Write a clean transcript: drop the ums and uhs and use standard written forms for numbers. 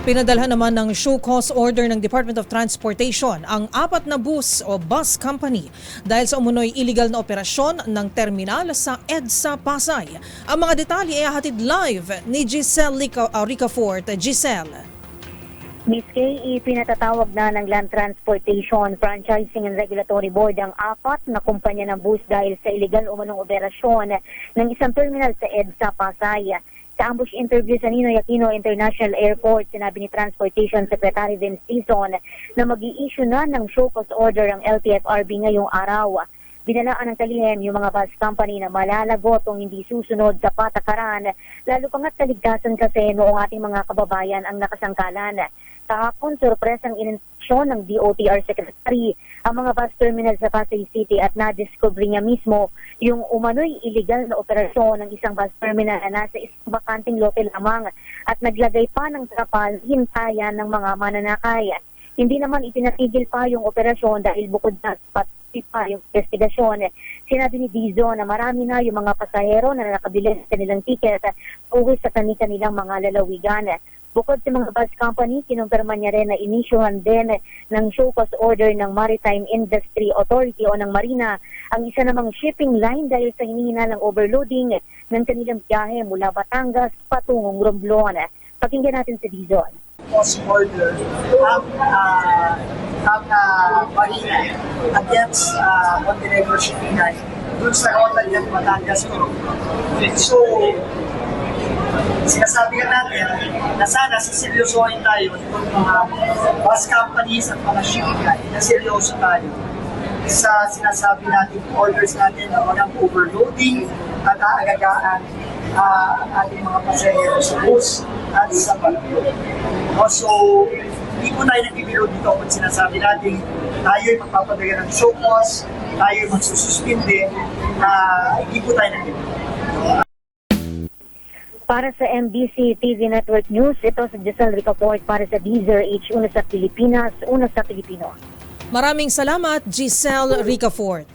Pinadalhan naman ng show cause order ng Department of Transportation ang 4 na bus o bus company dahil sa umunoy illegal na operasyon ng terminal sa EDSA Pasay. Ang mga detalye ay hatid live ni Giselle Ricafort. Giselle. Ms. Kay, ipinatatawag na ng Land Transportation Franchising and Regulatory Board ang 4 na kumpanya ng bus dahil sa illegal umunong operasyon ng isang terminal sa EDSA Pasay. Sa ambush interview sa Ninoy Aquino International Airport, sinabi ni Transportation Secretary Vince Tizon na mag-i-issue na ng show cause order ang LTFRB ngayong araw. Binalaan ng talihim yung mga bus company na malalagot kung hindi susunod sa patakaran, lalo pa nga't kaligtasan kasi noong ating mga kababayan ang nakasangkalan. Kahapon, sorpresang ininspeksyon ng DOTR Secretary ang mga bus terminal sa Pasay City at na-discover niya mismo yung umano'y illegal na operasyon ng isang bus terminal na nasa isang bakanting lote lamang at naglagay pa ng trapal hintayan ng mga mananakay. Hindi naman itinatigil pa yung operasyon dahil bukod na pa yung investigasyon. Sinabi ni Dizo na marami na yung mga pasahero na nakabili sa kanilang ticket uwi sa kanilang mga lalawigan. Bukod sa mga bus company, kinumpirma niya rin na inisyuhan din ng show cause order ng Maritime Industry Authority o ng Marina ang isa namang shipping line dahil sa hinihina ng overloading ng kanilang biyahe mula Batangas patungong Romblon. Pakinggan natin si Dizo. Cause order ang Marina against Montenegro Shipping Line dun sa Rotterdam, Batangas ko. So, sinasabi ka natin na sana siseryosohin tayo itong mga bus companies at mga shipping line na seryoso tayo sa sinasabi natin, orders natin na walang overloading at aagagaan ating mga pasahero sa bus at sa barko. So, hindi po tayo nagbibiro dito kung sinasabi natin tayo'y magpapadaga ng show cause, tayo'y magsususpinde, hindi po tayo nagbibiro. Para sa MBC TV Network News, ito si Giselle Ricafort para sa Deezer H. Una sa Pilipinas, Una sa Pilipino. Maraming salamat, Giselle Ricafort.